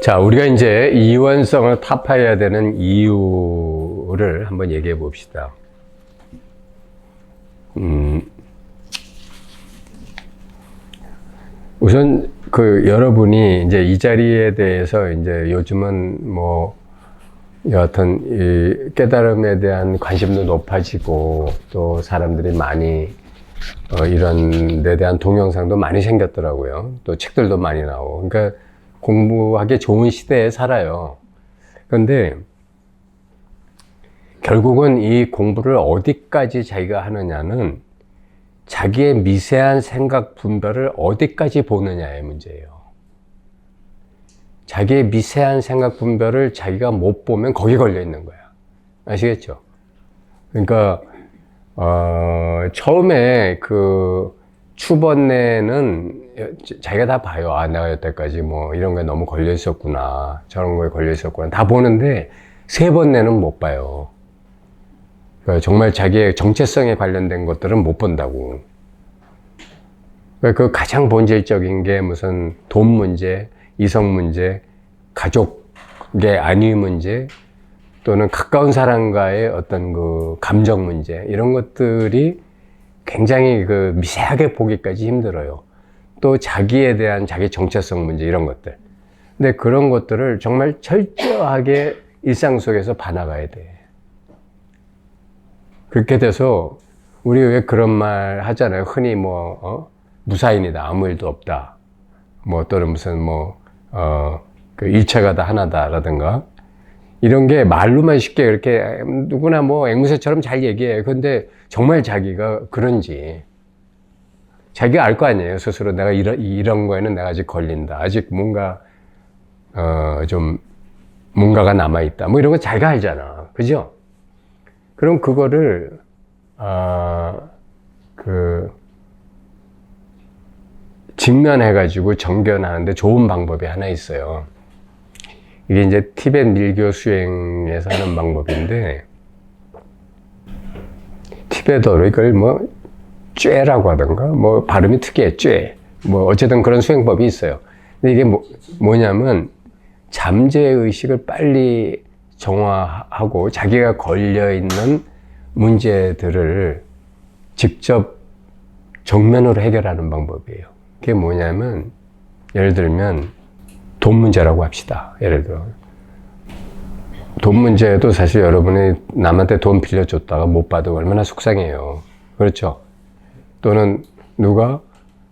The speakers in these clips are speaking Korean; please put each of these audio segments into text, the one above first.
자, 우리가 이제 이원성을 타파해야 되는 이유를 한번 얘기해 봅시다. 우선 여러분이 이제 이 자리에 대해서 이제 요즘은 뭐 여하튼 이 깨달음에 대한 관심도 높아지고 또 사람들이 많이 이런 데 대한 동영상도 많이 생겼더라고요. 또 책들도 많이 나오고. 그러니까 공부하기 좋은 시대에 살아요. 그런데 결국은 이 공부를 어디까지 자기가 하느냐는 자기의 미세한 생각 분별을 어디까지 보느냐의 문제예요. 자기의 미세한 생각 분별을 자기가 못 보면 거기 걸려 있는 거야. 아시겠죠? 그러니까 처음에 추번에는 자기가 다 봐요. 아, 내가 여태까지 뭐 이런 거에 너무 걸려 있었구나, 저런 거에 걸려 있었구나, 다 보는데 세 번째는 못 봐요. 그러니까 정말 자기의 정체성에 관련된 것들은 못 본다고. 그러니까 그 가장 본질적인 게 무슨 돈 문제, 이성 문제, 가족의 안위 문제, 또는 가까운 사람과의 어떤 감정 문제, 이런 것들이 굉장히 미세하게 보기까지 힘들어요. 또 자기에 대한 자기 정체성 문제, 이런 것들. 근데 그런 것들을 정말 철저하게 일상 속에서 봐나가야 돼. 그렇게 돼서 우리 왜 그런 말 하잖아요. 흔히 무사인이다, 아무 일도 없다, 또는 무슨 일체가 다 하나다라든가, 이런 게 말로만 쉽게 이렇게 누구나 앵무새처럼 잘 얘기해요. 근데 정말 자기가 그런지 자기가 알 거 아니에요. 스스로 내가 이런 거에는 내가 아직 걸린다, 아직 뭔가 좀 뭔가가 남아있다, 이런 거 자기가 알잖아. 그죠? 그럼 그거를 직면해가지고 정견하는데 좋은 방법이 하나 있어요. 이게 이제 티벳 밀교 수행에서 하는 방법인데, 티베트어로 이걸 쬐라고 하던가, 발음이 특이해, 쬐. 어쨌든 그런 수행법이 있어요. 근데 이게 뭐냐면, 잠재의식을 빨리 정화하고 자기가 걸려있는 문제들을 직접 정면으로 해결하는 방법이에요. 그게 뭐냐면, 예를 들면, 돈 문제라고 합시다. 예를 들어. 돈 문제도 사실 여러분이 남한테 돈 빌려줬다가 못 받으면 얼마나 속상해요. 그렇죠? 또는 누가,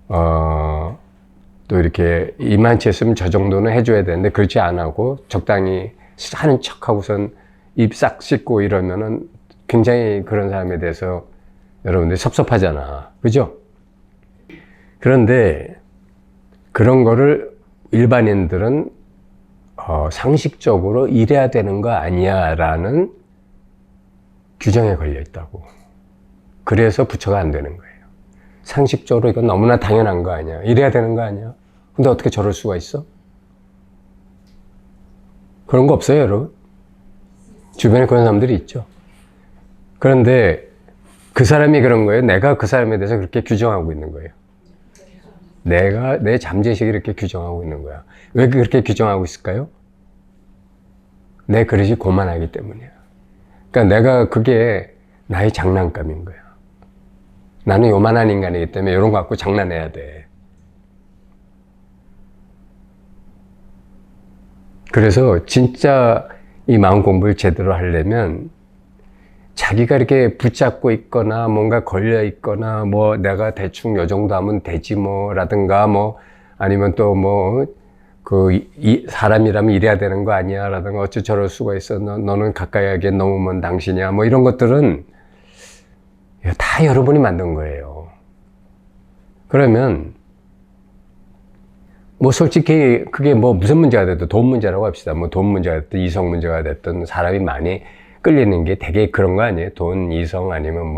또 이렇게 이만치 했으면 저 정도는 해줘야 되는데 그렇지 안 하고 적당히 하는 척 하고선 입 싹 씻고 이러면은 굉장히 그런 사람에 대해서 여러분들이 섭섭하잖아. 그죠? 그런데 그런 거를 일반인들은 상식적으로 이래야 되는 거 아니야 라는 규정에 걸려 있다고. 그래서 부처가 안 되는 거예요. 상식적으로 이건 너무나 당연한 거 아니야, 이래야 되는 거 아니야. 근데 어떻게 저럴 수가 있어? 그런 거 없어요, 여러분? 주변에 그런 사람들이 있죠. 그런데 그 사람이 그런 거예요? 내가 그 사람에 대해서 그렇게 규정하고 있는 거예요? 내가 내 잠재의식이 이렇게 규정하고 있는 거야. 왜 그렇게 규정하고 있을까요? 내 그릇이 고만하기 때문이야. 그러니까 내가 그게 나의 장난감인 거야. 나는 요만한 인간이기 때문에 이런 거 갖고 장난해야 돼. 그래서 진짜 이 마음 공부를 제대로 하려면 자기가 이렇게 붙잡고 있거나 뭔가 걸려 있거나 내가 대충 요 정도 하면 되지 라든가 아니면 또 사람이라면 이래야 되는 거 아니야 라든가, 어째 저럴 수가 있어, 너는 가까이하게 넘으면 당신이야, 이런 것들은 다 여러분이 만든 거예요. 그러면 솔직히 그게 무슨 문제가 됐든, 돈 문제라고 합시다. 돈 문제가 됐든 이성 문제가 됐든 사람이 많이 끌리는 게 되게 그런 거 아니에요? 돈, 이성, 아니면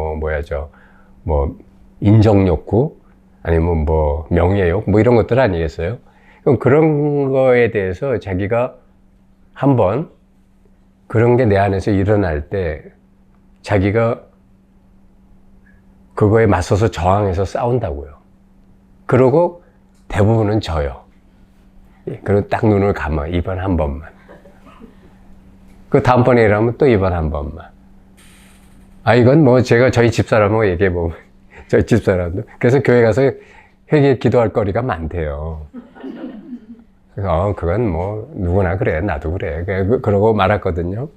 인정 욕구, 아니면 명예욕, 이런 것들 아니겠어요? 그럼 그런 거에 대해서 자기가 한번 그런 게 내 안에서 일어날 때 자기가 그거에 맞서서 저항해서 싸운다고요. 그러고 대부분은 져요. 그리고 딱 눈을 감아. 이번 한 번만. 그 다음번에 일하면 또 이번 한 번만. 아, 이건 뭐 제가 저희 집사람하고 얘기해보면, 저희 집사람도. 그래서 교회 가서 회개 기도할 거리가 많대요. 그래서, 그건 뭐, 누구나 그래. 나도 그래. 그러고 말았거든요.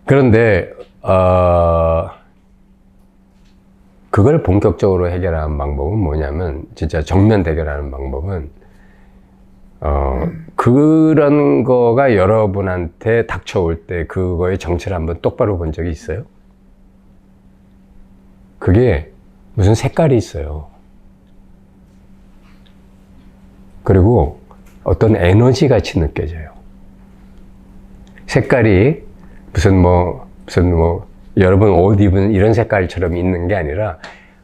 그런데, 그걸 본격적으로 해결하는 방법은 뭐냐면, 진짜 정면 대결하는 방법은, 그런 거가 여러분한테 닥쳐올 때 그거의 정체를 한번 똑바로 본 적이 있어요? 그게 무슨 색깔이 있어요. 그리고 어떤 에너지 같이 느껴져요. 색깔이 무슨 여러분 옷 입은 이런 색깔처럼 있는 게 아니라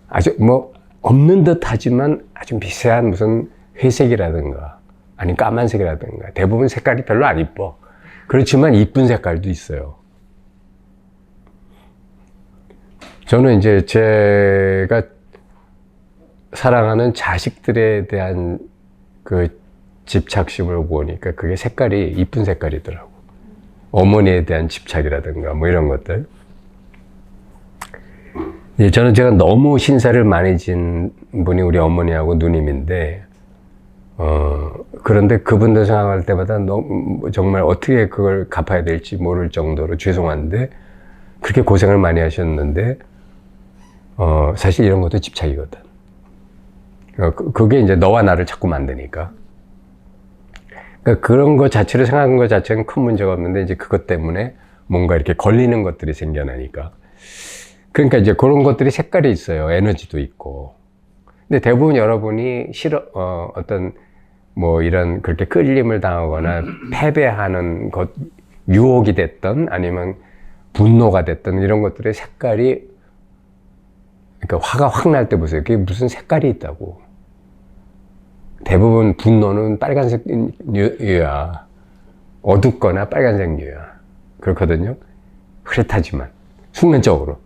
아주 뭐 없는 듯 하지만 아주 미세한 무슨 회색이라든가 아니면 까만색이라든가 대부분 색깔이 별로 안 이뻐. 그렇지만 이쁜 색깔도 있어요. 저는 이제 제가 사랑하는 자식들에 대한 그 집착심을 보니까 그게 색깔이 이쁜 색깔이더라고. 어머니에 대한 집착이라든가 뭐 이런 것들. 저는 제가 너무 신사를 많이 진 분이 우리 어머니하고 누님인데, 그런데 그분들 생각할 때마다 너무 정말 어떻게 그걸 갚아야 될지 모를 정도로 죄송한데, 그렇게 고생을 많이 하셨는데, 사실 이런 것도 집착이거든. 그게 이제 너와 나를 자꾸 만드니까. 그러니까 그런 거 자체를 생각하는 것 자체는 큰 문제가 없는데, 이제 그것 때문에 뭔가 이렇게 걸리는 것들이 생겨나니까. 그러니까 이제 그런 것들이 색깔이 있어요. 에너지도 있고. 근데 대부분 여러분이 어떤 뭐 이런 그렇게 끌림을 당하거나 패배하는 것, 유혹이 됐던 아니면 분노가 됐던 이런 것들의 색깔이, 그러니까 화가 확 날 때 보세요. 그게 무슨 색깔이 있다고. 대부분 분노는 빨간색 류야. 어둡거나 빨간색 류야. 그렇거든요. 흐릿하지만 숙면적으로.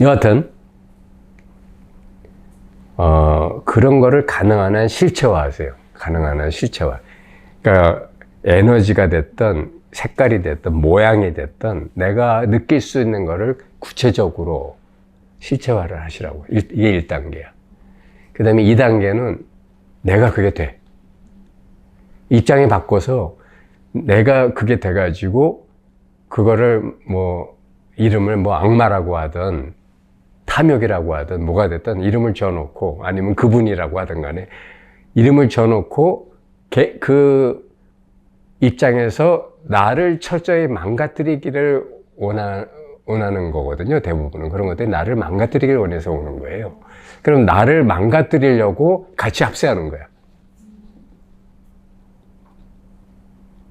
여하튼 그런 거를 가능한 한 실체화하세요. 가능한 한 실체화. 그러니까 에너지가 됐든 색깔이 됐든 모양이 됐든 내가 느낄 수 있는 거를 구체적으로 실체화를 하시라고. 이게 1단계야. 그 다음에 2단계는 내가 그게 돼. 입장이 바꿔서 내가 그게 돼가지고 그거를 뭐 이름을 뭐 악마라고 하든 탐욕이라고 하든 뭐가 됐든 이름을 지어놓고 아니면 그분이라고 하든 간에 이름을 지어놓고 그 입장에서 나를 철저히 망가뜨리기를 원하는 거거든요. 대부분은 그런 것들이 나를 망가뜨리기를 원해서 오는 거예요. 그럼 나를 망가뜨리려고 같이 합세하는 거야.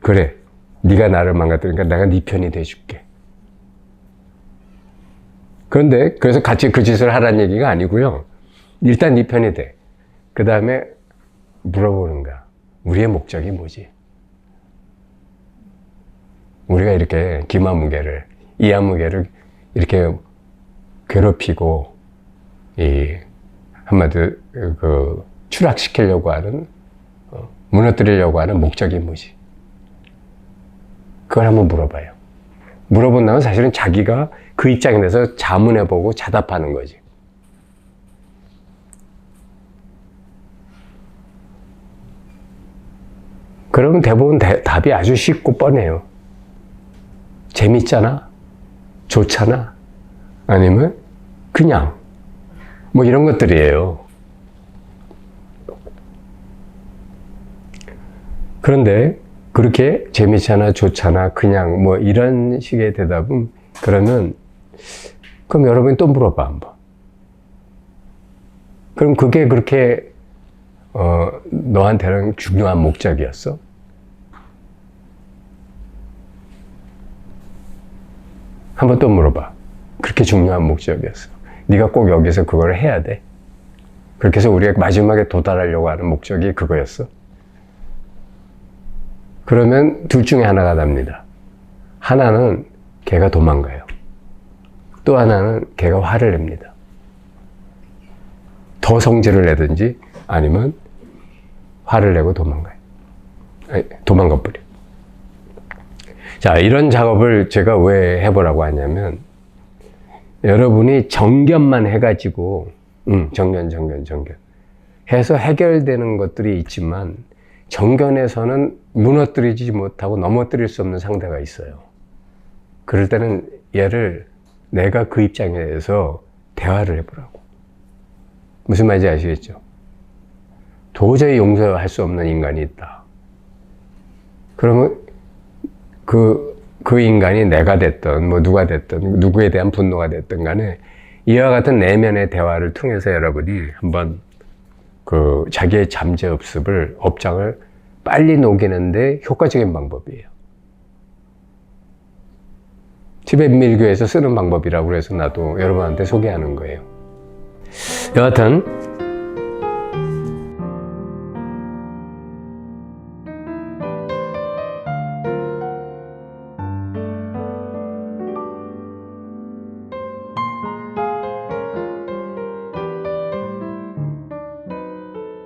그래, 네가 나를 망가뜨리니까 내가 네 편이 돼줄게. 그런데 그래서 같이 그 짓을 하라는 얘기가 아니고요. 일단 네 편이 돼. 그 다음에 물어보는 거야. 우리의 목적이 뭐지? 우리가 이렇게 기마무게를, 이하무게를 이렇게 괴롭히고 한마디로 추락시키려고 하는, 무너뜨리려고 하는 목적이 뭐지? 그걸 한번 물어봐요. 물어본 다음에 사실은 자기가 그 입장에 대해서 자문해보고 자답하는 거지. 그러면 대부분 답이 아주 쉽고 뻔해요. 재밌잖아? 좋잖아? 아니면 그냥 뭐 이런 것들이에요. 그런데 그렇게 재밌잖아, 좋잖아, 그냥 뭐 이런 식의 대답은 그러면 여러분이 또 물어봐 한번. 그럼 그게 그렇게 너한테는 중요한 목적이었어? 한번 또 물어봐. 그렇게 중요한 목적이었어. 네가 꼭 여기서 그걸 해야 돼? 그렇게 해서 우리가 마지막에 도달하려고 하는 목적이 그거였어? 그러면 둘 중에 하나가 납니다. 하나는 걔가 도망가요. 또 하나는 걔가 화를 냅니다. 더 성질을 내든지 아니면 화를 내고 도망가요. 아니, 도망가 버려. 자, 이런 작업을 제가 왜 해보라고 하냐면, 여러분이 정견만 해가지고, 정견. 해서 해결되는 것들이 있지만, 정견에서는 무너뜨리지 못하고 넘어뜨릴 수 없는 상대가 있어요. 그럴 때는 얘를 내가 그 입장에서 대화를 해보라고. 무슨 말인지 아시겠죠? 도저히 용서할 수 없는 인간이 있다. 그러면 그 인간이 내가 됐든 뭐 누가 됐든 누구에 대한 분노가 됐든 간에 이와 같은 내면의 대화를 통해서 여러분이 한번 그 자기의 잠재흡습을 업장을 빨리 녹이는데 효과적인 방법이에요. 티베트 밀교에서 쓰는 방법이라고 해서 나도 여러분한테 소개하는 거예요. 여하튼